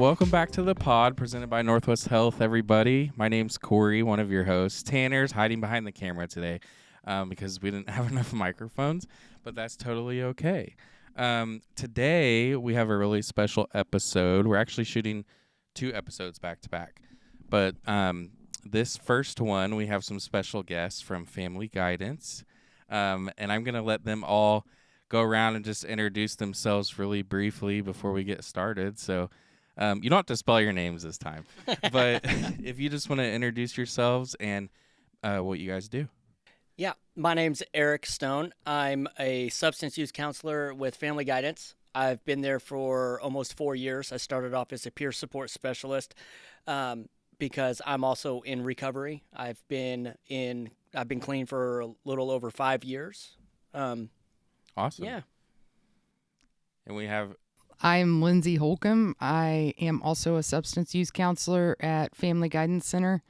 welcome back to the pod presented by Northwest Health, everybody. My name's Corey, one of your hosts. Tanner's hiding behind the camera today because we didn't have enough microphones, but that's totally okay. Today, we have a really special episode. We're actually shooting 2 episodes back to back, but this first one, we have some special guests from Family Guidance, and I'm going to let them all go around and just introduce themselves really briefly before we get started. So you don't have to spell your names this time, but if you just want to introduce yourselves and what you guys do. Yeah, my name's Eric Stone. I'm a substance use counselor with Family Guidance. I've been there for almost 4 years. I started off as a peer support specialist because I'm also in recovery. I've been clean for a little over 5 years. Awesome. Yeah. And we have... I'm Lindsay Holcomb. I am also a substance use counselor at Family Guidance Center.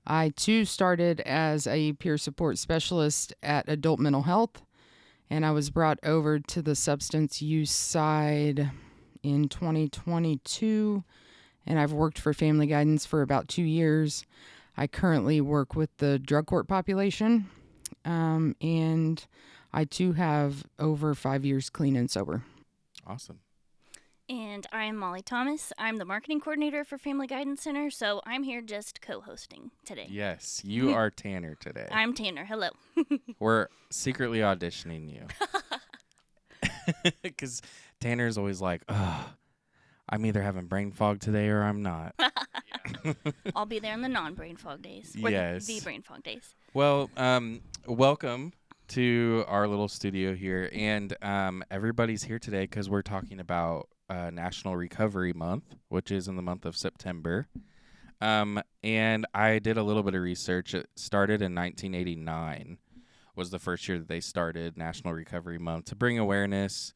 I, too, started as a peer support specialist at Adult Mental Health, and I was brought over to the substance use side in 2022, and I've worked for Family Guidance for about 2 years. I currently work with the drug court population, and I, too, have over 5 years clean and sober. Awesome. And I'm Molly Thomas. I'm the marketing coordinator for Family Guidance Center, so I'm here just co-hosting today. Yes, you are Tanner today. I'm Tanner. Hello. We're secretly auditioning you. Because Tanner's always like, I'm either having brain fog today or I'm not. I'll be there on the non-brain fog days. Or Yes. the brain fog days. Well, welcome to our little studio here. And everybody's here today because we're talking about National Recovery Month, which is in the month of September. And I did a little bit of research. It started in 1989 was the first year that they started National Recovery Month to bring awareness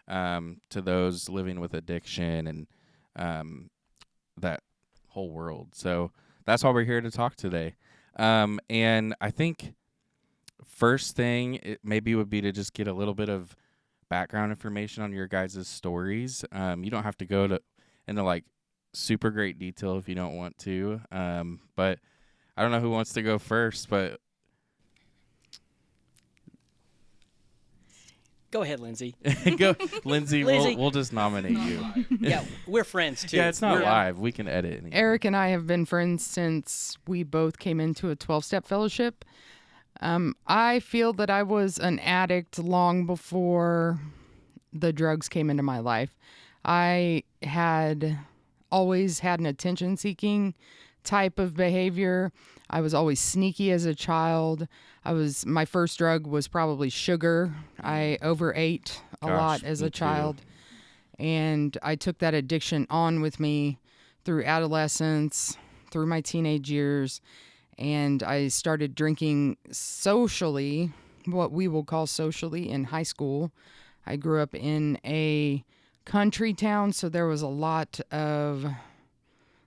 to those living with addiction and that whole world. So that's why we're here to talk today. And I think first thing it maybe would be to just get a little bit of background information on your guys' stories. You don't have to go into like super great detail if you don't want to. But I don't know who wants to go first, but Go ahead, Lindsay. Go, Lindsay. Lindsay. We'll just nominate you. Yeah, we're friends, too. Yeah, it's not live. We can edit anything. Eric and I have been friends since we both came into a 12-step fellowship. I feel that I was an addict long before the drugs came into my life. I had always had an attention-seeking type of behavior. I was always sneaky as a child. My first drug was probably sugar. I overate a lot as a child. And I took that addiction on with me through adolescence, through my teenage years. And I started drinking socially, what we will call socially, in high school. I grew up in a country town, so there was a lot of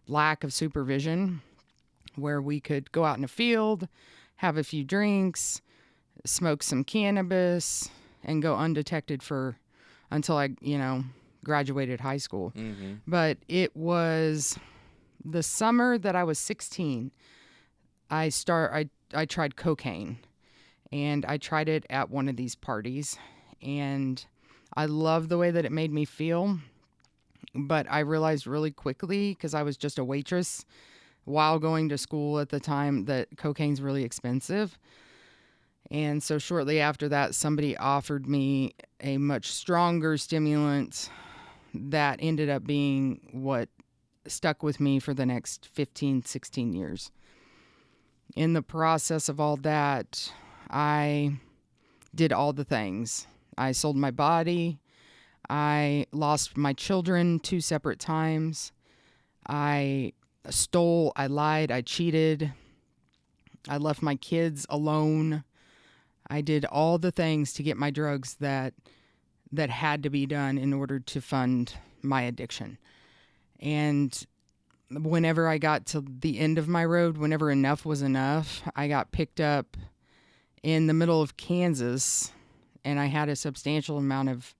lack of supervision where we could go out in a field, have a few drinks, smoke some cannabis, and go undetected until I, graduated high school. Mm-hmm. But it was the summer that I was 16. I tried cocaine, and I tried it at one of these parties, and I loved the way that it made me feel, but I realized really quickly, because I was just a waitress while going to school at the time, that cocaine's really expensive. And so shortly after that, somebody offered me a much stronger stimulant that ended up being what stuck with me for the next 15, 16 years. In the process of all that, I did all the things. I sold my body. I lost my children 2 separate times. I stole, I lied, I cheated. I left my kids alone. I did all the things to get my drugs that had to be done in order to fund my addiction. And whenever I got to the end of my road, whenever enough was enough, I got picked up in the middle of Kansas, and I had a substantial amount of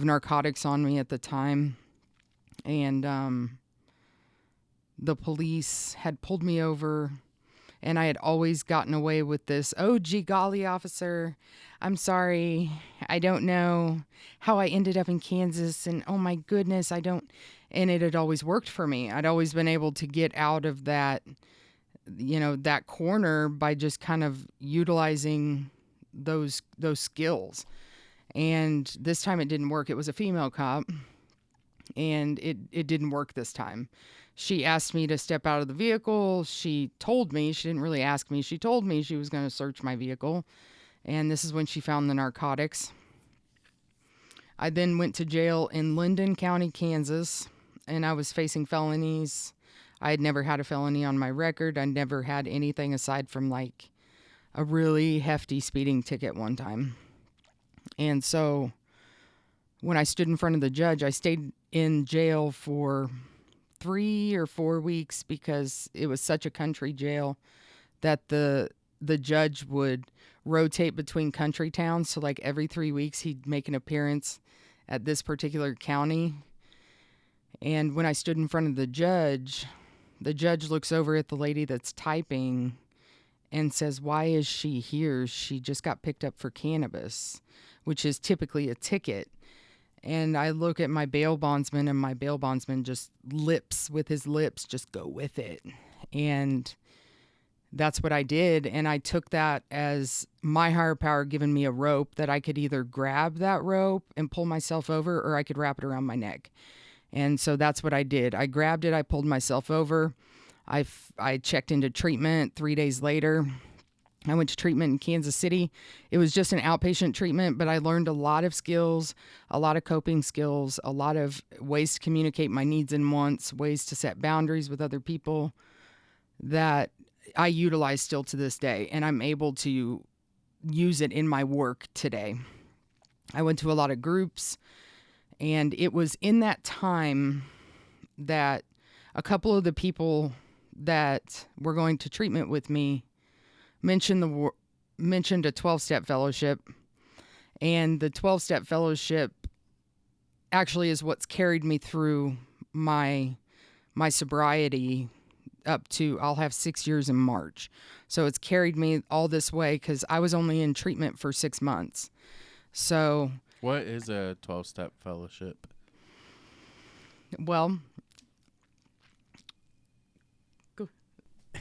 narcotics on me at the time. And the police had pulled me over, and I had always gotten away with this, oh, gee golly, officer, I'm sorry, I don't know how I ended up in Kansas, and oh my goodness, and it had always worked for me. I'd always been able to get out of that, that corner by just kind of utilizing those skills. And this time it didn't work. It was a female cop, and it didn't work this time. She asked me to step out of the vehicle. She told me, she didn't really ask me, she told me she was going to search my vehicle. And this is when she found the narcotics. I then went to jail in Linden County, Kansas, and I was facing felonies. I had never had a felony on my record. I never had anything aside from like a really hefty speeding ticket one time. And so when I stood in front of the judge, I stayed in jail for 3 or 4 weeks because it was such a country jail that the judge would rotate between country towns. So like every 3 weeks he'd make an appearance at this particular county. And when I stood in front of the judge looks over at the lady that's typing and says, "Why is she here? She just got picked up for cannabis," which is typically a ticket. And I look at my bail bondsman, and my bail bondsman just just go with it. And that's what I did. And I took that as my higher power giving me a rope that I could either grab that rope and pull myself over, or I could wrap it around my neck. And so that's what I did. I grabbed it. I pulled myself over. I checked into treatment 3 days later. I went to treatment in Kansas City. It was just an outpatient treatment, but I learned a lot of skills, a lot of coping skills, a lot of ways to communicate my needs and wants, ways to set boundaries with other people that I utilize still to this day, and I'm able to use it in my work today. I went to a lot of groups, and it was in that time that a couple of the people that were going to treatment with me mentioned a 12-step fellowship, and the 12-step fellowship actually is what's carried me through my sobriety up to, I'll have 6 years in March. So it's carried me all this way because I was only in treatment for 6 months. So what is a 12-step fellowship? Well,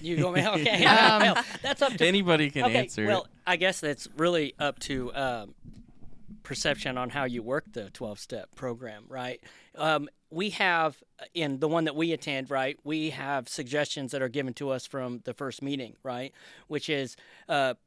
you want me? Okay. Well, that's up to anybody can answer. Well, I guess that's really up to perception on how you work the 12-step program, right? We have, in the one that we attend, right, we have suggestions that are given to us from the first meeting, right, which is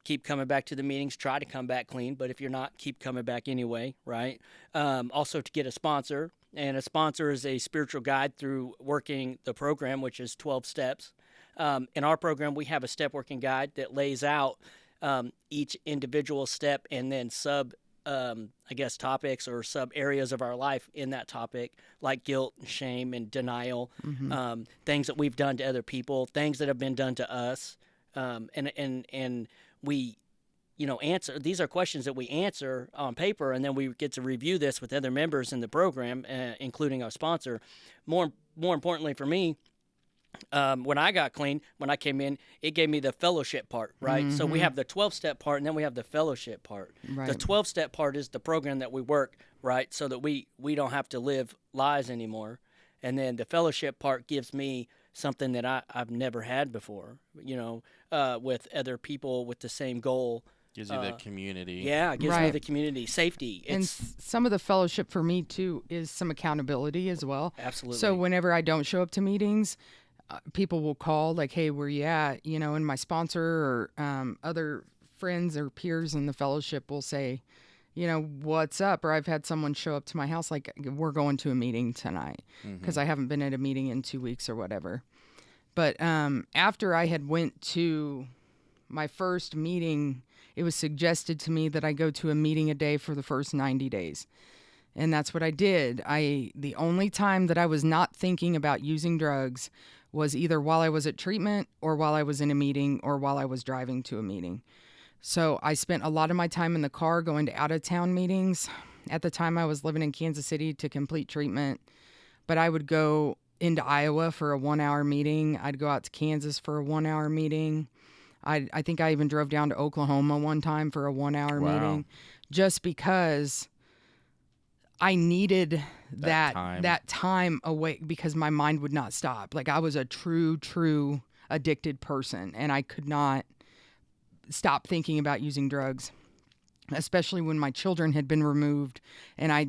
keep coming back to the meetings, try to come back clean, but if you're not, keep coming back anyway, right? Also to get a sponsor, and a sponsor is a spiritual guide through working the program, which is 12 steps. In our program, we have a step working guide that lays out each individual step and then topics or sub areas of our life in that topic, like guilt and shame and denial, things that we've done to other people, things that have been done to us. And we, answer. These are questions that we answer on paper, and then we get to review this with other members in the program, including our sponsor. More importantly for me, when I got clean, when I came in, it gave me the fellowship part, right? So we have the 12-step part, and then we have the fellowship part. Right. The 12-step part is the program that we work, right, so that we don't have to live lies anymore. And then the fellowship part gives me something that I've never had before, with other people with the same goal. Gives you the community. Yeah, it gives me the community. Safety. And some of the fellowship for me, too, is some accountability as well. Absolutely. So whenever I don't show up to meetings, people will call like, "Hey, where you at?" And my sponsor or other friends or peers in the fellowship will say, "What's up?" Or I've had someone show up to my house like, "We're going to a meeting tonight," because I haven't been at a meeting in 2 weeks or whatever. But after I had went to my first meeting, it was suggested to me that I go to a meeting a day for the first 90 days. And that's what I did. The only time that I was not thinking about using drugs was either while I was at treatment or while I was in a meeting or while I was driving to a meeting. So I spent a lot of my time in the car going to out-of-town meetings. At the time, I was living in Kansas City to complete treatment. But I would go into Iowa for a 1-hour meeting. I'd go out to Kansas for a 1-hour meeting. I think I even drove down to Oklahoma one time for a 1-hour Wow. meeting, just because I needed that time away, because my mind would not stop. Like, I was a true addicted person, and I could not stop thinking about using drugs, especially when my children had been removed and I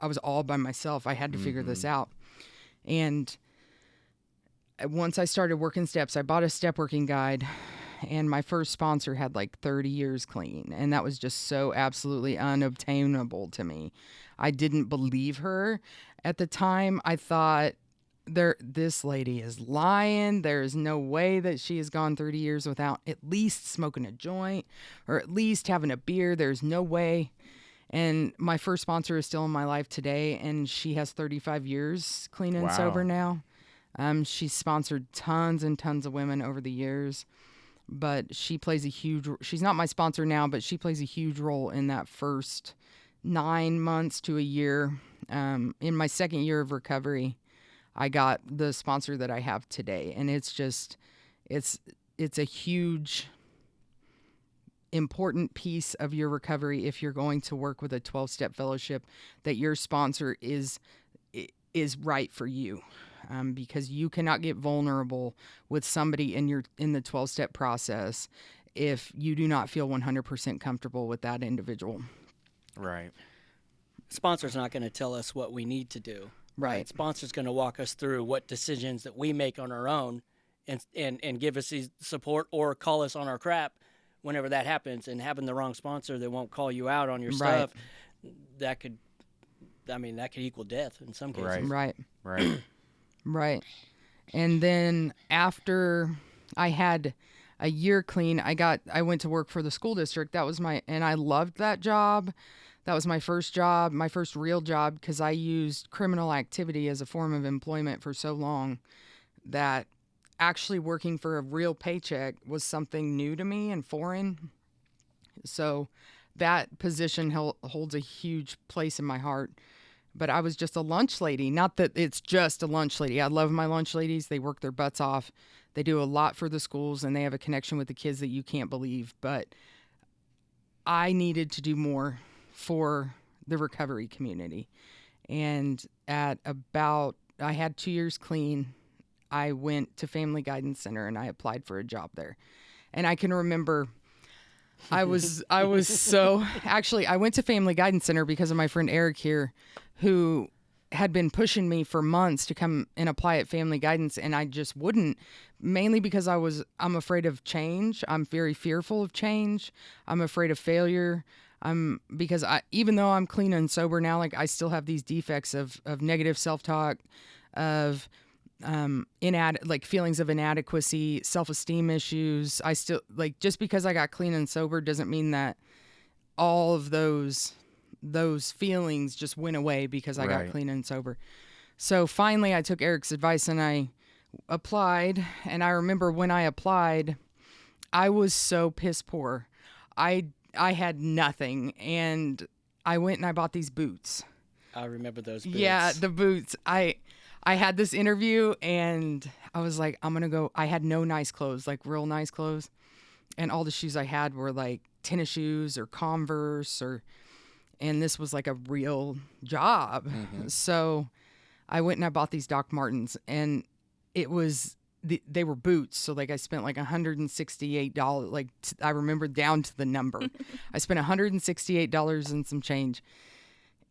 was all by myself. I had to figure this out. And once I started working steps, I bought a step working guide, and my first sponsor had like 30 years clean. And that was just so absolutely unobtainable to me. I didn't believe her at the time. I thought, this lady is lying. There is no way that she has gone 30 years without at least smoking a joint or at least having a beer. There's no way. And my first sponsor is still in my life today, and she has 35 years clean and sober now. She's sponsored tons and tons of women over the years, but she's not my sponsor now, but she plays a huge role in that first 9 months to a year. In my second year of recovery, I got the sponsor that I have today, and it's a huge, important piece of your recovery if you're going to work with a 12-step fellowship, that your sponsor is right for you, because you cannot get vulnerable with somebody in the 12-step process if you do not feel 100% comfortable with that individual. Right. Sponsor's not going to tell us what we need to do. Right. Sponsor's going to walk us through what decisions that we make on our own, and give us the support or call us on our crap whenever that happens. And having the wrong sponsor that won't call you out on your stuff, that could equal death in some cases. Right. Right. And then after I had a year clean, I went to work for the school district. And I loved that job. That was my first job, my first real job, because I used criminal activity as a form of employment for so long that actually working for a real paycheck was something new to me and foreign. So that position holds a huge place in my heart. But I was just a lunch lady. Not that it's just a lunch lady. I love my lunch ladies. They work their butts off. They do a lot for the schools, and they have a connection with the kids that you can't believe. But I needed to do more for the recovery community. And I had 2 years clean. I went to Family Guidance Center and I applied for a job there. And I can remember I went to Family Guidance Center because of my friend Eric here, who had been pushing me for months to come and apply at Family Guidance, and I just wouldn't, mainly because I'm afraid of change. I'm very fearful of change. I'm afraid of failure. Because even though I'm clean and sober now, like, I still have these defects of negative self-talk, of feelings of inadequacy, self-esteem issues. I still, like, just because I got clean and sober doesn't mean that all of those feelings just went away because I got clean and sober. So finally I took Eric's advice and I applied. And I remember when I applied, I was so piss poor. I had nothing, and I went and I bought these boots. I remember those boots. Yeah, the boots. I had this interview, and I was like, I'm going to go. I had no nice clothes, like real nice clothes. And all the shoes I had were like tennis shoes or Converse, and this was like a real job. Mm-hmm. So I went and I bought these Doc Martens, and they were boots. So like I spent like $168. Like I remember down to the number. I spent $168 and some change.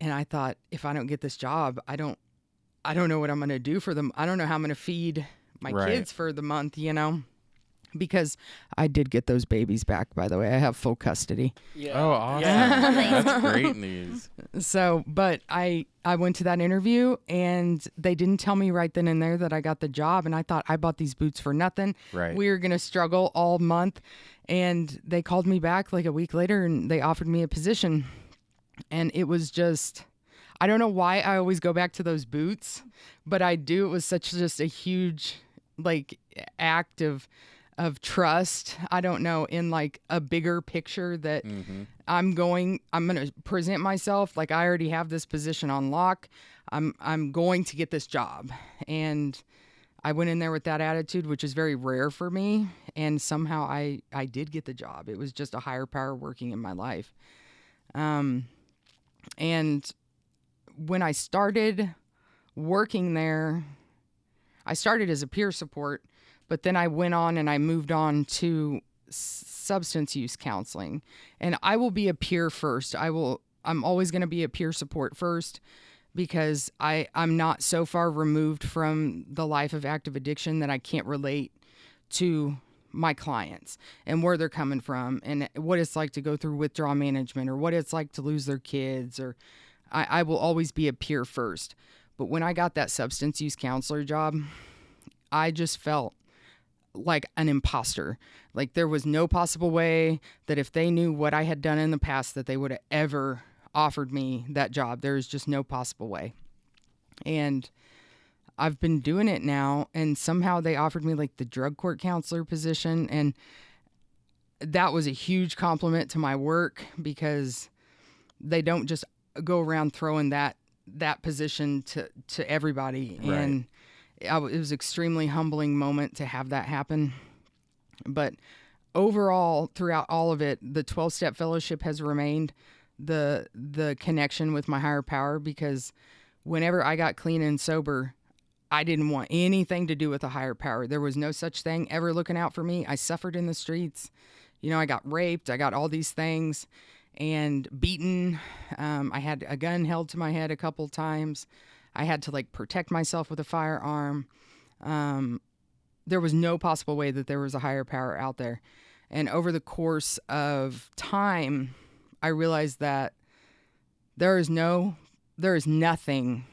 And I thought, if I don't get this job, I don't know what I'm going to do for them. I don't know how I'm going to feed my kids for the month, because I did get those babies back, by the way. I have full custody. Yeah. Oh, awesome. Yeah. That's great news. So, but I went to that interview, and they didn't tell me right then and there that I got the job. And I thought, I bought these boots for nothing. Right. We were going to struggle all month. And they called me back like a week later, and they offered me a position. And it was just, I don't know why I always go back to those boots, but I do. It was just a huge, like, act of trust. I don't know, in like a bigger picture that I'm going to present myself like I already have this position on lock. I'm going to get this job. And I went in there with that attitude, which is very rare for me. And somehow I did get the job. It was just a higher power working in my life. And when I started working there, I started as a peer support, but then I went on and I moved on to substance use counseling. And I will be a peer first. I'm always going to be a peer support first, because I'm not so far removed from the life of active addiction that I can't relate to my clients and where they're coming from and what it's like to go through withdrawal management or what it's like to lose their kids. Or I will always be a peer first. But when I got that substance use counselor job, I just felt like an imposter. Like there was no possible way that if they knew what I had done in the past that they would have ever offered me that job. There's just no possible way. And I've been doing it now, and somehow they offered me like the drug court counselor position, and that was a huge compliment to my work, because they don't just go around throwing that position to everybody. Right. And it was an extremely humbling moment to have that happen. But overall, throughout all of it, the 12-step fellowship has remained the connection with my higher power, because whenever I got clean and sober, I didn't want anything to do with a higher power. There was no such thing ever looking out for me. I suffered in the streets. I got raped. I got all these things and beaten. I had a gun held to my head a couple times. I had to protect myself with a firearm. There was no possible way that there was a higher power out there. And over the course of time, I realized that there is nothing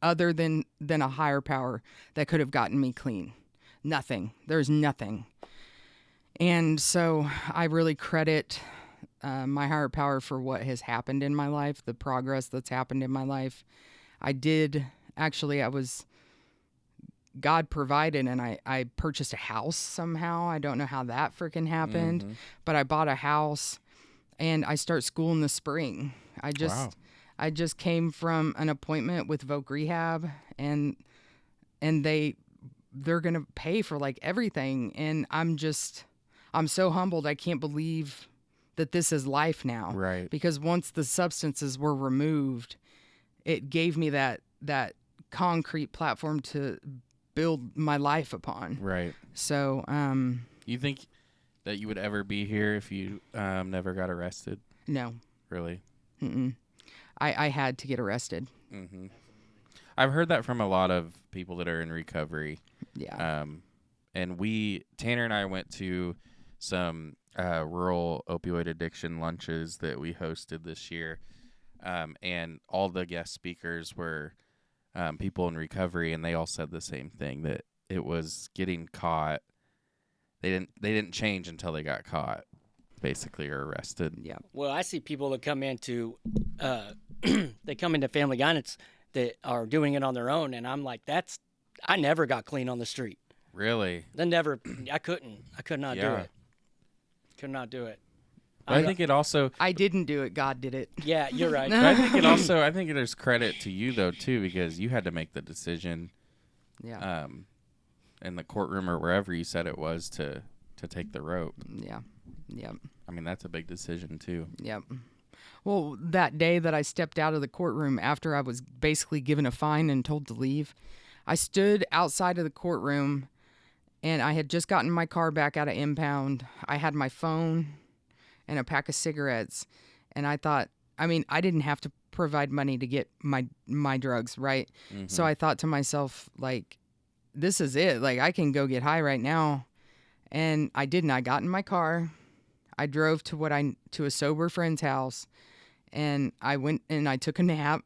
other than a higher power that could have gotten me clean. Nothing. There's nothing. And so I really credit my higher power for what has happened in my life, the progress that's happened in my life. God provided, and I purchased a house somehow. I don't know how that freaking happened, but I bought a house. And I start school in the spring. I just came from an appointment with Voc Rehab, and they're gonna pay for everything. And I'm so humbled. I can't believe that this is life now. Right. Because once the substances were removed, it gave me that concrete platform to build my life upon. Right. So, You think that you would ever be here if you never got arrested? No. Really? Mm-mm. I had to get arrested. Mm-hmm. I've heard that from a lot of people that are in recovery. Yeah. And Tanner and I went to some rural opioid addiction lunches that we hosted this year. And all the guest speakers were people in recovery, and they all said the same thing, that it was getting caught. They didn't change until they got caught, basically, or arrested. Yeah. Well, I see people that come into they come into family guidance that are doing it on their own, and I'm like, I never got clean on the street. Really? I could not do it. Could not do it. I think it also. I didn't do it. God did it. Yeah, you're right. But I think it also. I think there's credit to you though too, because you had to make the decision. Yeah. In the courtroom or wherever you said it was to take the rope. Yeah. Yep. I mean, that's a big decision too. Yep. Well, that day that I stepped out of the courtroom after I was basically given a fine and told to leave, I stood outside of the courtroom, and I had just gotten my car back out of impound. I had my phone and a pack of cigarettes, and I thought, I didn't have to provide money to get my drugs, right? Mm-hmm. So I thought to myself, this is it. I can go get high right now. And I didn't. I got in my car. I drove to a sober friend's house, and I went and I took a nap,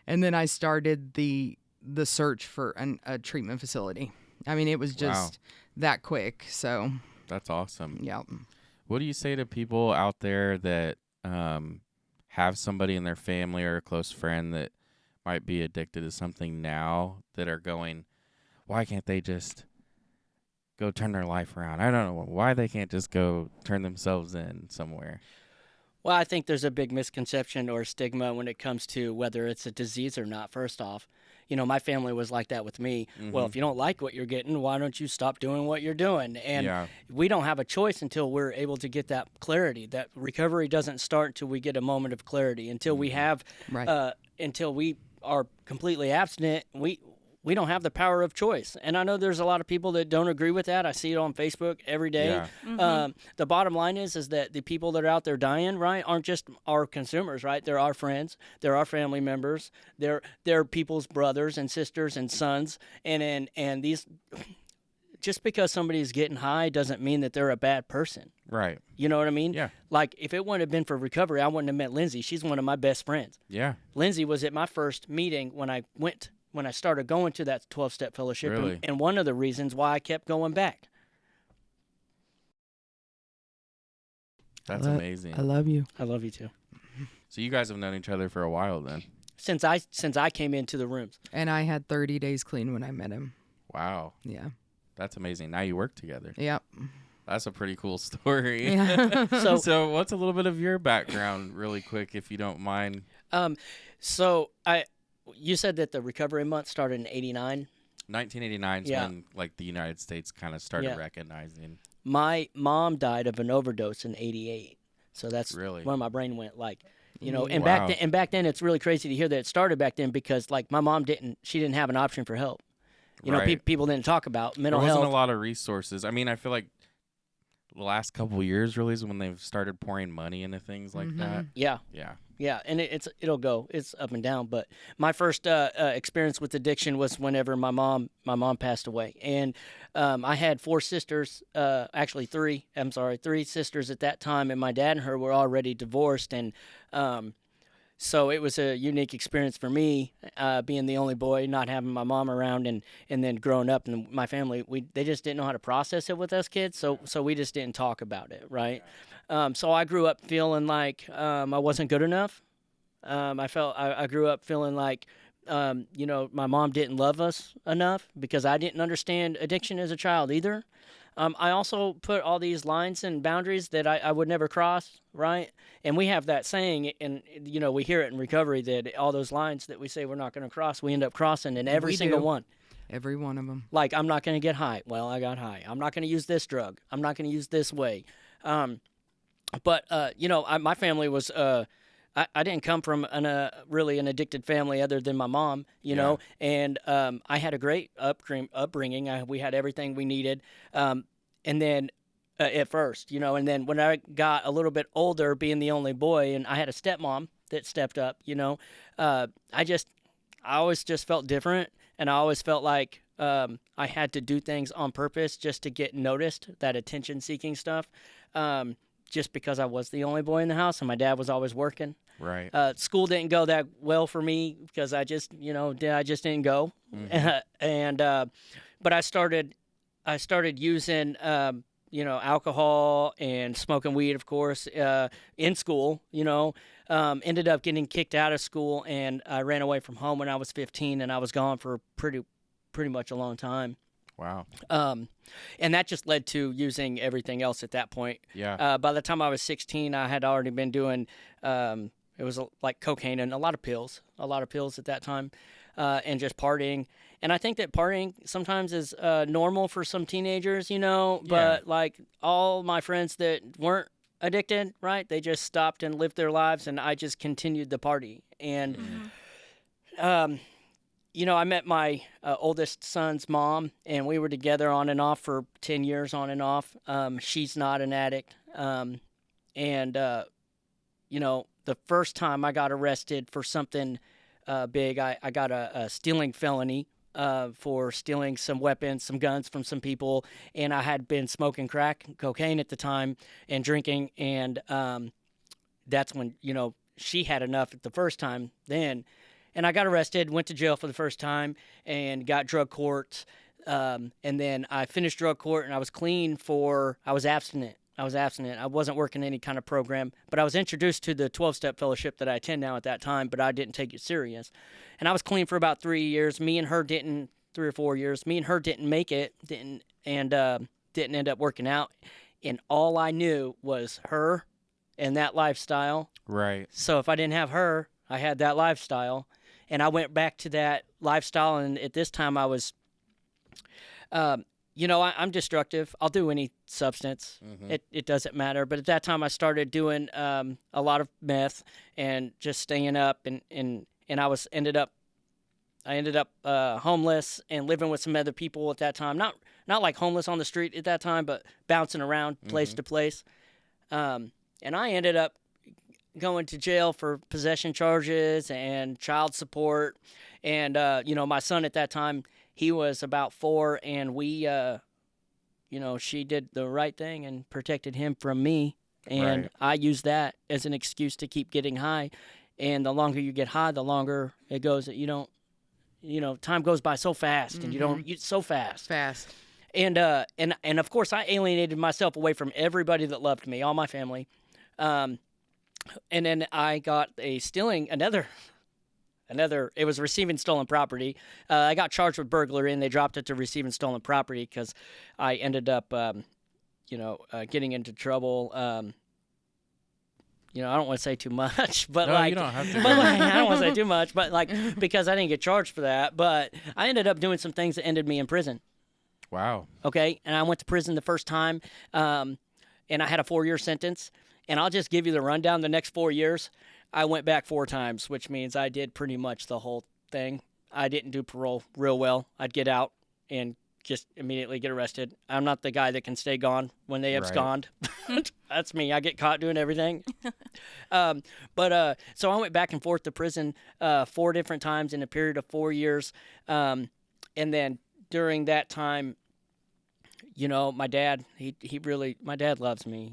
and then I started the search for a treatment facility. It was just that quick. So that's awesome. Yeah. What do you say to people out there that have somebody in their family or a close friend that might be addicted to something now, that are going, why can't they just go turn their life around? I don't know why they can't just go turn themselves in somewhere. Well, I think there's a big misconception or stigma when it comes to whether it's a disease or not, first off. My family was like that with me. Well, if you don't like what you're getting, why don't you stop doing what you're doing? And Yeah. we don't have a choice until we're able to get that clarity. That recovery doesn't start until we get a moment of clarity. Until we have, Right. until we are completely abstinent, we don't have the power of choice. And I know there's a lot of people that don't agree with that. I see it on Facebook every day. Yeah. The bottom line is that the people that are out there dying, right, aren't just our consumers, right? They're our friends. They're our family members. They're people's brothers and sisters and sons. And these, just because somebody's getting high doesn't mean that they're a bad person. Right. You know what I mean? Yeah. Like, if it wouldn't have been for recovery, I wouldn't have met Lindsay. She's one of my best friends. Yeah. Lindsay was at my first meeting when I started going to that 12-step fellowship, Really? and one of the reasons why I kept going back. That's amazing. I love you. I love you too. So you guys have known each other for a while then. Since I came into the rooms. And I had 30 days clean when I met him. Wow. Yeah. That's amazing. Now you work together. Yep. That's a pretty cool story. Yeah. So what's a little bit of your background really quick, if you don't mind? You said that the recovery month started in '89. 1989 is Yeah. when like the United States kind of started Yeah. recognizing. My mom died of an overdose in '88. So that's Really? when my brain went like, and Wow. back then it's really crazy to hear that it started back then, because like my mom didn't have an option for help. Right. People didn't talk about mental There wasn't health. a lot of resources. I mean, I feel like the last couple of years really is when they've started pouring money into things like that. Yeah. Yeah. Yeah, and it's up and down. But my first experience with addiction was whenever my mom passed away, and I had four sisters, actually three. I'm sorry, three sisters at that time, and my dad and her were already divorced, and so it was a unique experience for me, being the only boy, not having my mom around, and then growing up, and my family they just didn't know how to process it with us kids, so we just didn't talk about it, right? So I grew up feeling like I wasn't good enough. I grew up feeling like my mom didn't love us enough, because I didn't understand addiction as a child either. I also put all these lines and boundaries that I would never cross, right? And we have that saying, and we hear it in recovery, that all those lines that we say we're not going to cross, we end up crossing in every We single do. one. Every one of them. Like, I'm not going to get high. Well, I got high. I'm not going to use this drug. I'm not going to use this way. But my family was. I didn't come from really an addicted family other than my mom, know, and I had a great upbringing. We had everything we needed, and then at first, and then when I got a little bit older, being the only boy, and I had a stepmom that stepped up, I always just felt different, and I always felt like I had to do things on purpose just to get noticed, that attention-seeking stuff, just because I was the only boy in the house, and my dad was always working. Right. School didn't go that well for me because I just didn't go, but I started using alcohol and smoking weed, of course, in school. Ended up getting kicked out of school, and I ran away from home when I was 15, and I was gone for pretty much a long time. Wow. And that just led to using everything else at that point. Yeah. By the time I was 16, I had already been doing, it was like cocaine and a lot of pills at that time, and just partying. And I think that partying sometimes is normal for some teenagers, but like all my friends that weren't addicted, right? They just stopped and lived their lives, and I just continued the party. And, I met my oldest son's mom, and we were together on and off for 10 years on and off. She's not an addict. The first time I got arrested for something big, I got a stealing felony for stealing some weapons, some guns from some people, and I had been smoking crack, cocaine at the time, and drinking, and that's when, she had enough at the first time then. And I got arrested, went to jail for the first time, and got drug court. And then I finished drug court, and I was clean I was abstinent. I wasn't working any kind of program, but I was introduced to the 12-step fellowship that I attend now at that time, but I didn't take it serious. And I was clean for about 3 years. 3 or 4 years. Me and her didn't make it, didn't end up working out. And all I knew was her and that lifestyle. Right. So if I didn't have her, I had that lifestyle, and I went back to that lifestyle. And at this time, I was, I'm destructive. I'll do any substance. It doesn't matter. But at that time, I started doing a lot of meth and just staying up, and I ended up homeless and living with some other people at that time. Not like homeless on the street at that time, but bouncing around place to place. And I ended up going to jail for possession charges and child support. And, my son at that time, he was about 4, and we, she did the right thing and protected him from me. And Right. I used that as an excuse to keep getting high. And the longer you get high, the longer it goes that you don't, time goes by so fast, and so fast. Fast. And of course, I alienated myself away from everybody that loved me, all my family. And then I got it was receiving stolen property. I got charged with burglary, and they dropped it to receiving stolen property because I ended up, getting into trouble. I don't want to say too much, but No, you don't have to. I don't want to say too much, but because I didn't get charged for that, but I ended up doing some things that ended me in prison. Wow. Okay, and I went to prison the first time, and I had a 4-year sentence. And I'll just give you the rundown. The next 4 years, I went back 4 times, which means I did pretty much the whole thing. I didn't do parole real well. I'd get out and just immediately get arrested. I'm not the guy that can stay gone when they abscond. That's me. I get caught doing everything. So I went back and forth to prison 4 different times in a period of 4 years. And then during that time, my dad, my dad loves me,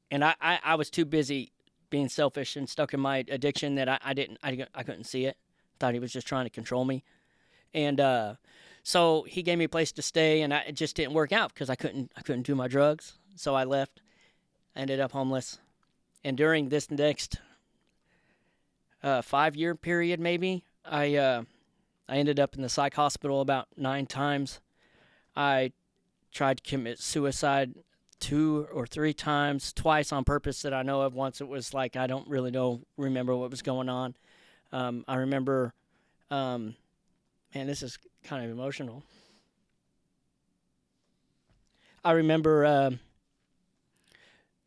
and I was too busy being selfish and stuck in my addiction that I couldn't see it. Thought he was just trying to control me. And so he gave me a place to stay, and it just didn't work out because I couldn't do my drugs. So I left. I ended up homeless. And during this next 5-year period, maybe, I ended up in the psych hospital about 9 times. I tried to commit suicide 2 or 3 times, twice on purpose that I know of. Once it was like I don't really remember what was going on. I remember, man, this is kind of emotional. I remember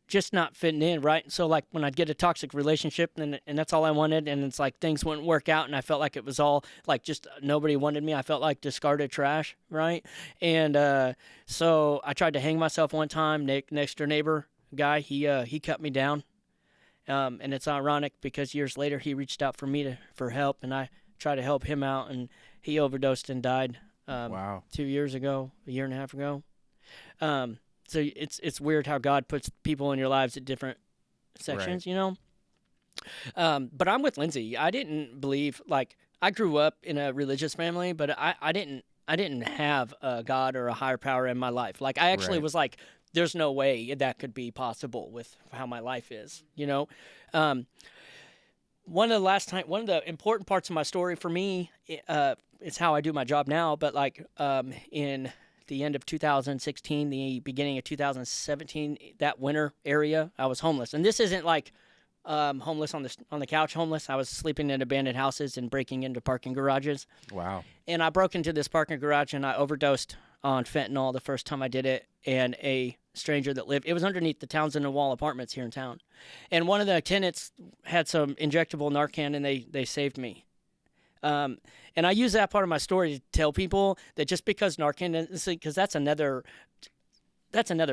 just not fitting in, right? So like when I'd get a toxic relationship and that's all I wanted, and it's like things wouldn't work out, and I felt like it was all like just nobody wanted me. I felt like discarded trash, right? And so I tried to hang myself one time. Nick, next door neighbor guy, he cut me down. And it's ironic because years later he reached out for help, and I tried to help him out, and he overdosed and died. Wow. 2 years ago, a year and a half ago. So it's weird how God puts people in your lives at different sections, But I'm with Lindsay. I didn't believe, I grew up in a religious family, but I didn't have a God or a higher power in my life. Like I actually was like, there's no way that could be possible with how my life is, One of the important parts of my story for me, it's how I do my job now. But in the end of 2016, the beginning of 2017, that winter area, I was homeless. And this isn't like homeless on the couch homeless. I was sleeping in abandoned houses and breaking into parking garages. Wow. And I broke into this parking garage and I overdosed on fentanyl the first time I did it. And a stranger that lived, it was underneath the Townsend and Wall apartments here in town. And one of the tenants had some injectable Narcan, and they saved me. And I use that part of my story to tell people that just because Narcan, because that's another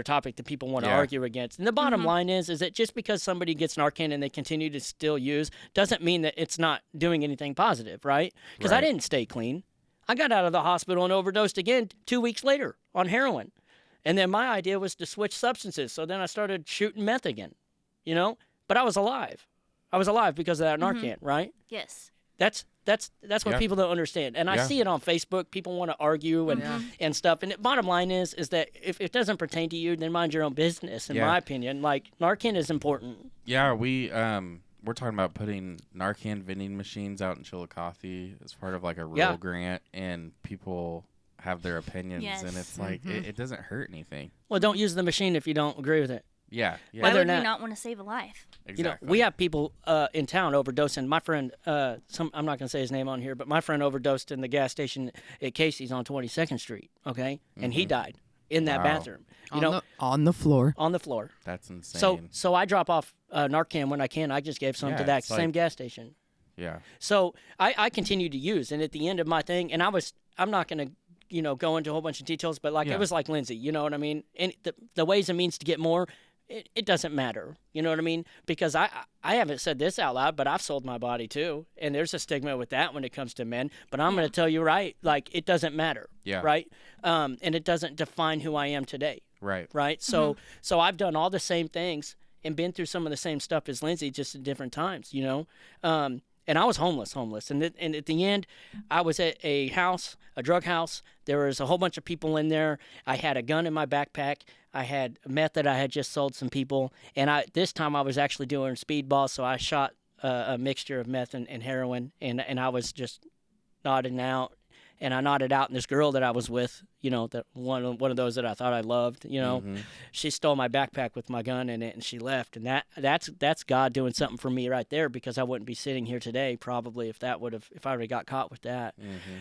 topic that people want to argue against. And the bottom line is that just because somebody gets Narcan and they continue to still use doesn't mean that it's not doing anything positive, right? Because I didn't stay clean. I got out of the hospital and overdosed again 2 weeks later on heroin. And then my idea was to switch substances. So then I started shooting meth again, But I was alive. I was alive because of that Narcan, right? Yes. That's what people don't understand. And I see it on Facebook. People want to argue and stuff. And the bottom line is that if it doesn't pertain to you, then mind your own business, in my opinion. Like, Narcan is important. Yeah, we're talking about putting Narcan vending machines out in Chillicothe as part of like a rural grant, and people have their opinions, and it's like it doesn't hurt anything. Well, don't use the machine if you don't agree with it. Yeah. Why Other would than we that- not want to save a life? Exactly. we have people in town overdosing. My friend, I'm not going to say his name on here, but my friend overdosed in the gas station at Casey's on 22nd Street. Okay, and he died in that Wow. bathroom. On the floor. On the floor. That's insane. So I drop off Narcan when I can. I just gave some Yeah, to that it's same like- gas station. yeah. So I continue to use, and at the end of my thing, and I'm not going to go into a whole bunch of details, but Yeah. it was like Lindsay, you know what I mean? And the ways and means to get more, it doesn't matter, you know what I mean? Because I haven't said this out loud, but I've sold my body too, and there's a stigma with that when it comes to men. But I'm going to tell you like it doesn't matter, Yeah. right? And it doesn't define who I am today, Right. right? So I've done all the same things and been through some of the same stuff as Lindsay, just at different times, and I was homeless. And at the end, I was at a drug house. There was a whole bunch of people in there. I had a gun in my backpack. I had meth that I had just sold some people. And this time I was actually doing speedball, so I shot a mixture of meth and heroin. And I was just nodding out. And I nodded out, and this girl that I was with, that one of those that I thought I loved, she stole my backpack with my gun in it, and she left. And that's God doing something for me right there, because I wouldn't be sitting here today probably if I would have got caught with that.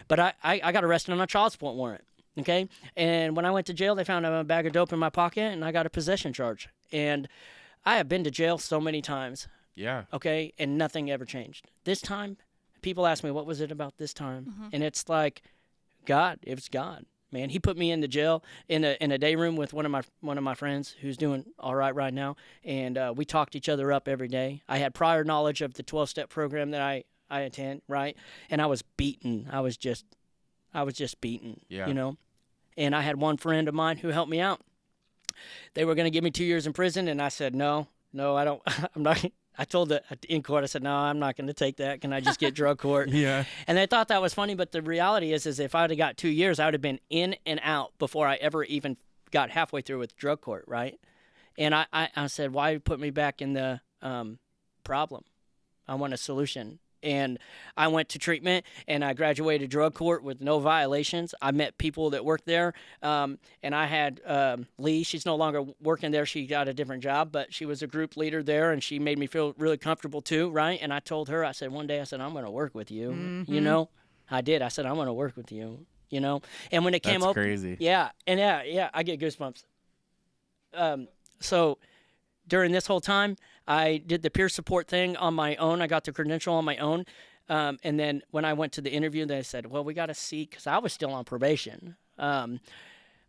But I got arrested on a child support warrant. Okay, and when I went to jail, they found a bag of dope in my pocket, and I got a possession charge. And I have been to jail so many times. Yeah. Okay, and nothing ever changed. This time, people ask me, what was it about this time? And it's like, God. It was God, man. He put me in the jail in a day room with one of my friends who's doing all right now, and we talked each other up every day. I had prior knowledge of the 12-step program that I attend, right? And I was beaten. I was just beaten, Yeah. And I had one friend of mine who helped me out. They were going to give me 2 years in prison, and I said, no, I don't. I'm not. I told in court, I said, no, I'm not going to take that. Can I just get drug court? Yeah. And they thought that was funny, but the reality is if I would have got 2 years, I would have been in and out before I ever even got halfway through with drug court, right? And I said, why put me back in the problem? I want a solution. And I went to treatment, and I graduated drug court with no violations. I met people that worked there, and I had Lee. She's no longer working there. She got a different job, but she was a group leader there, and she made me feel really comfortable too, right? And I told her, I said, one day, I'm going to work with you, I did. I said, I'm going to work with you, And when it came That's up, crazy. yeah, and yeah, I get goosebumps. So during this whole time, I did the peer support thing on my own. I got the credential on my own. And then when I went to the interview, they said, well, we got to see, because I was still on probation. I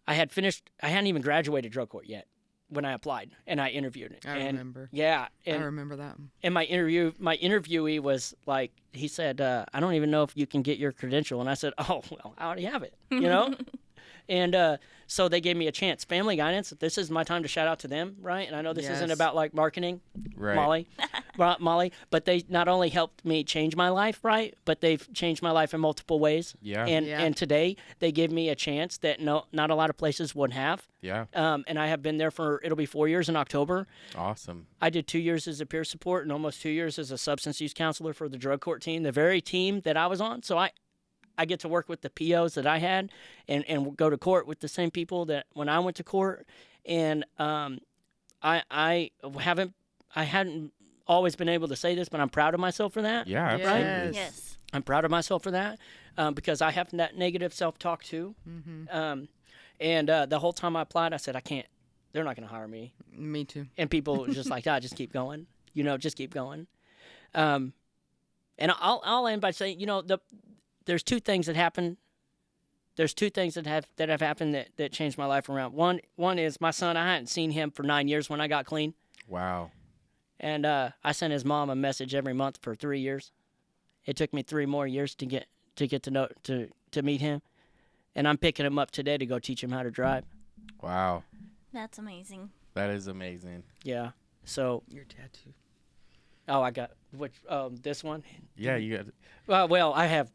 hadn't even graduated drug court yet when I applied, and I interviewed. I remember. Yeah. I remember that. And my interviewee was like, he said, I don't even know if you can get your credential. And I said, oh, well, I already have it, And so they gave me a chance. Family Guidance, this is my time to shout out to them, right? And I know this isn't Yes. about like marketing, Right. Molly, but they not only helped me change my life, right? But they've changed my life in multiple ways. Yeah. And today they give me a chance that not a lot of places would have. Yeah. And I have been there it'll be 4 years in October. Awesome. I did 2 years as a peer support and almost 2 years as a substance use counselor for the drug court team, the very team that I was on. So I get to work with the POs that I had and go to court with the same people that when I went to court. And I hadn't always been able to say this, but I'm proud of myself for that. Yeah. Yes. Absolutely. Yes. I'm proud of myself for that because I have that negative self-talk too. And the whole time I applied, I said, I can't. They're not going to hire me. Me too. And people were just like, just keep going. Just keep going. And I'll end by saying, there's two things that happen. There's two things that have happened that changed my life around. One is my son. I hadn't seen him for 9 years when I got clean. Wow. And I sent his mom a message every month for 3 years. It took me 3 more years to get to meet him. And I'm picking him up today to go teach him how to drive. Wow. That's amazing. That is amazing. Yeah. So, Your tattoo. I got this one. Yeah, you got. Well, I have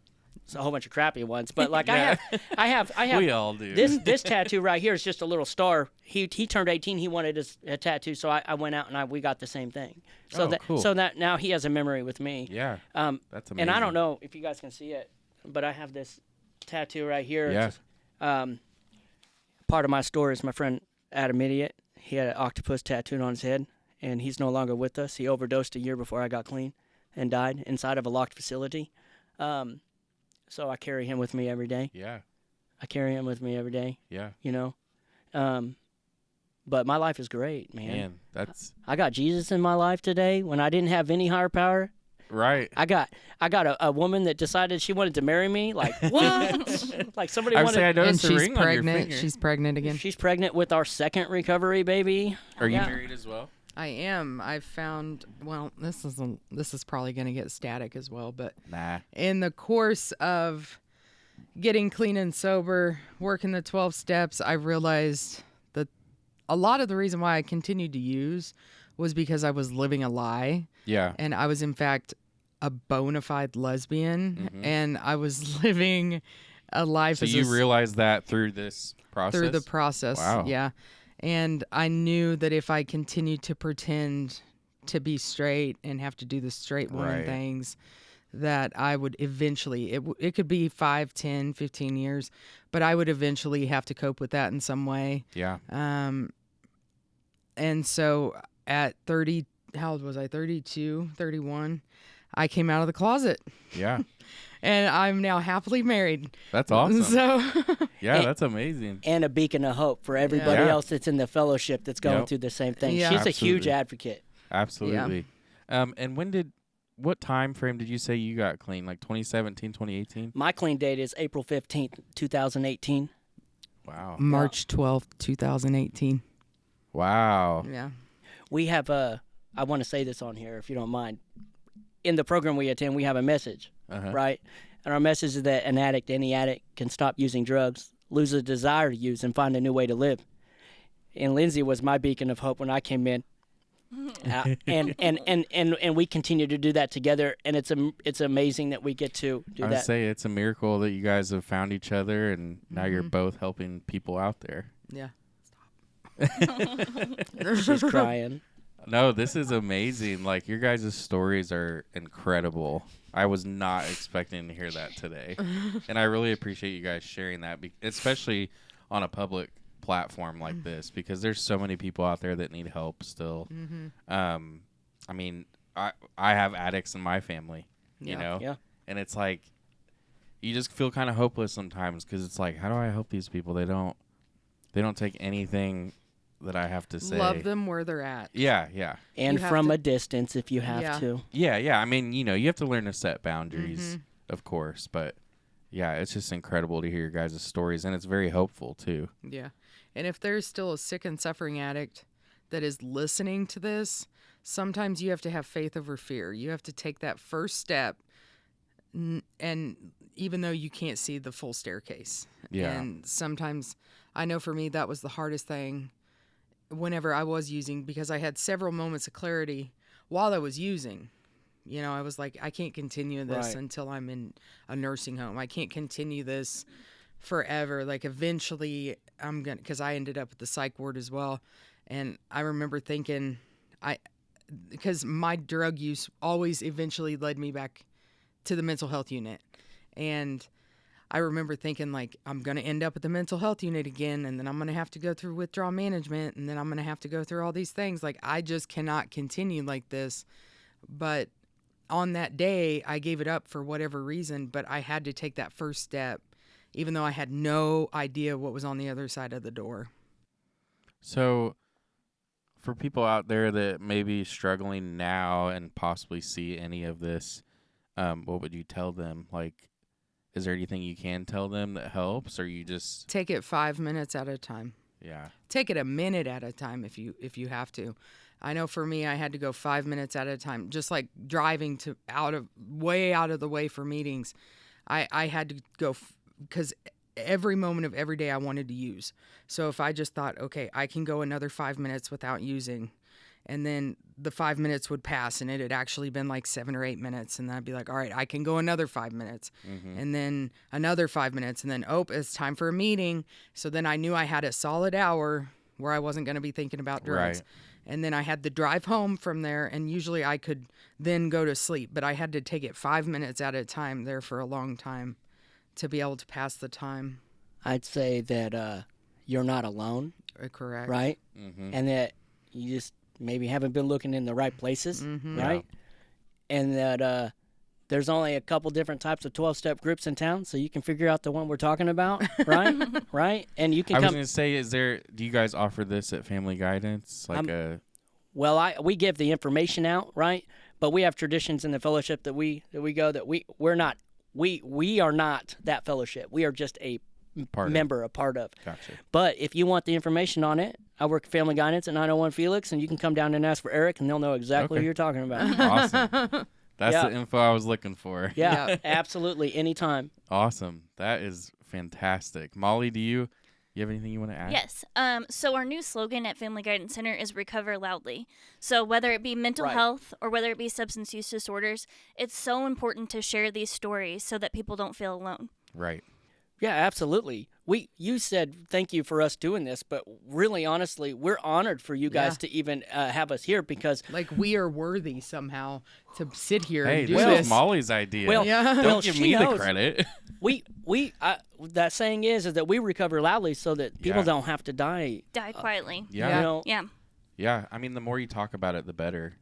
a whole bunch of crappy ones, but like Yeah. I have We all do. this tattoo right here is just a little star. He turned 18. He wanted a tattoo, so I went out and we got the same thing. So cool. that now he has a memory with me. Yeah. That's amazing. And I don't know if you guys can see it, but I have this tattoo right here. Yeah. It's, part of my story is my friend Adam Idiot. He had an octopus tattooed on his head, and he's no longer with us. He overdosed a year before I got clean and died inside of a locked facility. So I carry him with me every day. Yeah. I carry him with me every day, Yeah. you know. But my life is great, man. Man, that's I got Jesus in my life today when I didn't have any higher power. right. I got a woman that decided she wanted to marry me. Like, what? Like somebody I would say I wanted. And noticed a she's ring on your pregnant. finger. She's pregnant again. She's pregnant with our second recovery baby. Are you Yeah. married as well? I am. I've found. Well, this is probably going to get static as well, but Nah. in the course of getting clean and sober, working the 12 steps, I realized that a lot of the reason why I continued to use was because I was living a lie, Yeah. and I was in fact a bona fide lesbian, Mhm. and I was living a life So as you a realized that through this process? through the process. Wow. Yeah. And I knew that if I continued to pretend to be straight and have to do the straight woman Right. things, that I would eventually, it could be 5, 10, 15 years, but I would eventually have to cope with that in some way. Yeah. And so at 30, how old was I? 32, 31, I came out of the closet, Yeah. and I'm now happily married. That's awesome. So Yeah, that's amazing. And a beacon of hope for everybody Yeah. else that's in the fellowship that's going Yep. through the same thing. Yeah. She's a huge Absolutely. advocate. Absolutely. And what time frame did you say you got clean? Like 2017, 2018? My clean date is April 15th, 2018. Wow. March 12th, 2018. Wow. Yeah. We have I want to say this on here if you don't mind. In the program we attend, we have a message, Uh-huh. right? And our message is that any addict can stop using drugs, lose a desire to use, and find a new way to live. And Lindsay was my beacon of hope when I came in. And we continue to do that together, and it's amazing that we get to do I would that. say it's a miracle that you guys have found each other and now you're Mhm. both helping people out there. Yeah. She's crying. No, this is amazing. Like, your guys' stories are incredible. I was not expecting to hear that today. And I really appreciate you guys sharing that, especially on a public platform like this, because there's so many people out there that need help still. I mean, I have addicts in my family, you Yeah. know? Yeah. And it's like, you just feel kind of hopeless sometimes because it's like, how do I help these people? They don't take anything that I have to say. Love them where they're at. Yeah, yeah. And You have from to- a distance if you have Yeah. to. Yeah, yeah. I mean, you have to learn to set boundaries, of course. But, yeah, it's just incredible to hear your guys' stories. And it's very hopeful, too. Yeah. And if there's still a sick and suffering addict that is listening to this, sometimes you have to have faith over fear. You have to take that first step, and even though you can't see the full staircase. Yeah. And sometimes, I know for me, that was the hardest thing whenever I was using, because I had several moments of clarity while I was using. You know, I was like, I can't continue this Right. until I'm in a nursing home. I can't continue this forever. Like, eventually I'm going to, because I ended up at the psych ward as well. And I remember thinking, because my drug use always eventually led me back to the mental health unit. And I remember thinking, like, I'm going to end up at the mental health unit again, and then I'm going to have to go through withdrawal management, and then I'm going to have to go through all these things. Like, I just cannot continue like this. But on that day, I gave it up for whatever reason, but I had to take that first step, even though I had no idea what was on the other side of the door. So, for people out there that may be struggling now and possibly see any of this, what would you tell them? Like, is there anything you can tell them that helps, or you just... Take it 5 minutes at a time. Yeah. Take it a minute at a time if you have to. I know for me, I had to go 5 minutes at a time, just like driving to way out of the way for meetings. I had to go because every moment of every day I wanted to use. So if I just thought, okay, I can go another 5 minutes without using, and then the 5 minutes would pass and it had actually been like 7 or 8 minutes. And then I'd be like, all right, I can go another 5 minutes, and then another 5 minutes, and then, it's time for a meeting. So then I knew I had a solid hour where I wasn't going to be thinking about drugs. Right. And then I had the drive home from there, and usually I could then go to sleep, but I had to take it 5 minutes at a time there for a long time to be able to pass the time. I'd say that you're not alone. Correct. right? Mm-hmm. And that you just maybe haven't been looking in the right places, right? And that there's only a couple different types of 12-step groups in town, so you can figure out the one we're talking about, right? Right? And you can I was come. going to say, do you guys offer this at Family Guidance? Well, we give the information out, right? But we have traditions in the fellowship that we go that we're not we are not that fellowship. We are just a member, a part of. Gotcha. But if you want the information on it, I work at Family Guidance at 901 Felix, and you can come down and ask for Eric, and they'll know exactly who you're talking about. Awesome. That's the info I was looking for. Yeah, absolutely, anytime. Awesome. That is fantastic. Molly, do you have anything you want to add? Yes. So our new slogan at Family Guidance Center is Recover Loudly. So whether it be mental health or whether it be substance use disorders, it's so important to share these stories so that people don't feel alone. Right. Yeah, absolutely. You said thank you for us doing this, but really, honestly, we're honored for you guys to even have us here because like we are worthy somehow to sit here hey, and do this this. was Molly's idea. Well, don't give me the credit. That saying is that we recover loudly so that people don't have to die quietly. Yeah. You know? Yeah. I mean, the more you talk about it, the better.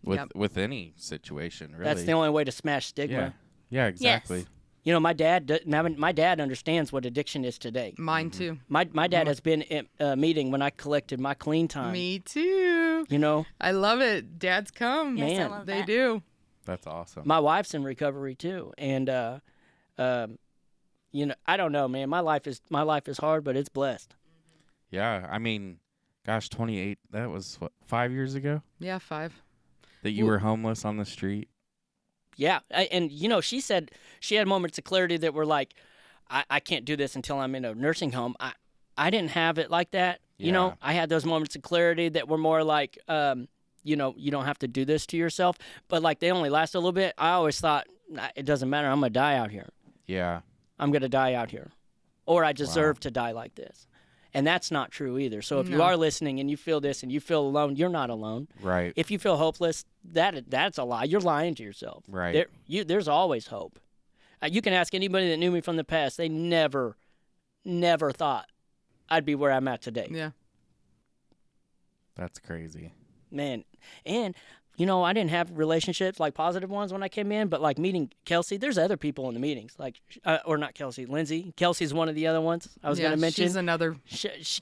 With any situation, really. That's the only way to smash stigma. Yeah, exactly. Yes. You know, my dad understands what addiction is today. Mine too. My dad has been in a meeting when I collected my clean time. Me too. You know, I love it. Dads come. Yes, I Man, love They that. do. That's awesome. my wife's in recovery too, and you know, I don't know, man. My life is hard, but it's blessed. Yeah, I mean, gosh, 28. That was what, 5 years ago Yeah, 5. that you were homeless on the street. Yeah, and you know, she said she had moments of clarity that were like, I can't do this until I'm in a nursing home. I didn't have it like that. You know, I had those moments of clarity that were more like, you know, you don't have to do this to yourself. But like they only last a little bit. I always thought it doesn't matter. I'm gonna die out here. Yeah. I'm gonna die out here, or I deserve to die like this. And that's not true either. So if you are listening and you feel this and you feel alone, you're not alone. Right. If you feel hopeless, that's a lie. You're lying to yourself. Right. There's always hope. You can ask anybody that knew me from the past. They never thought I'd be where I'm at today. Yeah. That's crazy. Man. And, you know, I didn't have relationships like positive ones when I came in, but like meeting Kelsey, there's other people in the meetings. Like, or not Kelsey, Lindsay. Kelsey's one of the other ones I was going to mention. She's another.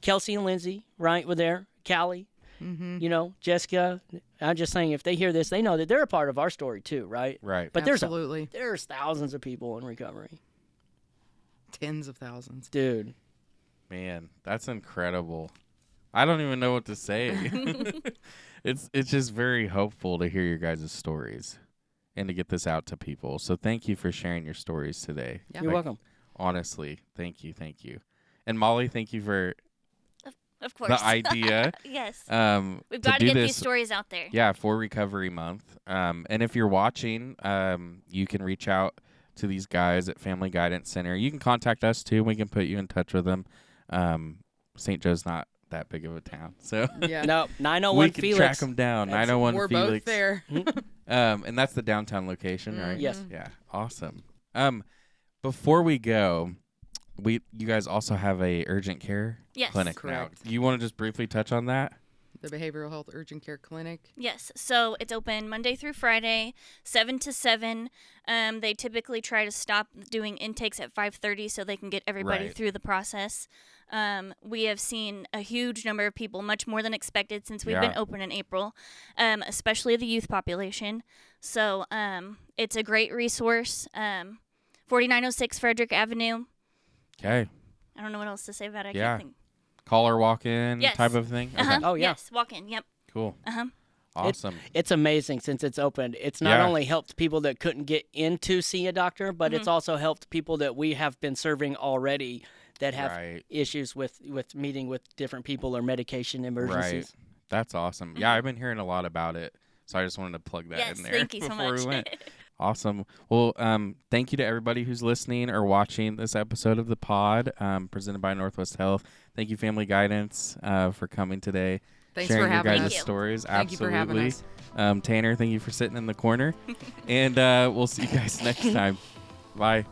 Kelsey and Lindsay, right, were there. Callie. Mm-hmm. You know, Jessica. I'm just saying, if they hear this, they know that they're a part of our story too, right? Right. But Absolutely. there's thousands of people in recovery, Tens of thousands. dude. Man, that's incredible. I don't even know what to say. It's just very hopeful to hear your guys' stories and to get this out to people. So thank you for sharing your stories today. Yeah. You're welcome. Honestly, thank you. And Molly, thank you for Of course. the idea. Yes. We've to got to do get this, these stories out there. Yeah, for Recovery Month. And if you're watching, you can reach out to these guys at Family Guidance Center. You can contact us too. We can put you in touch with them. St. Joe's not that big of a town, so Yeah. No, 901 we can Felix. track them down. 901 We're Felix. both there. And that's the downtown location, right? Yes. Yeah. Awesome. Before we go, you guys also have a urgent care Yes. clinic Correct. now. You want to just briefly touch on that? The Behavioral Health Urgent Care Clinic. Yes. So it's open Monday through Friday, 7 to 7. They typically try to stop doing intakes at 5:30 so they can get everybody Right. through the process. We have seen a huge number of people, much more than expected since we've been Yeah. open in April, especially the youth population. So it's a great resource. 4906 Frederick Avenue. Okay. I don't know what else to say about it. I Yeah. can't think. Call or walk in Yes. type of thing? Uh-huh. Okay. Oh, yeah. Yes. Walk in. Yep. Cool. Uh-huh. Awesome. It's amazing since it's opened. It's not Yeah. only helped people that couldn't get in to see a doctor, but it's also helped people that we have been serving already that have Right. issues with meeting with different people or medication emergencies. Right. That's awesome. Yeah, I've been hearing a lot about it, so I just wanted to plug that Yes. in there Thank you so before much. we went. Awesome. Well, thank you to everybody who's listening or watching this episode of the pod presented by Northwest Health. Thank you, Family Guidance, for coming today. Thanks sharing for having your us. guys' Thank you. stories. Thank you for having Absolutely. us. Tanner, thank you for sitting in the corner. And we'll see you guys next time. Bye.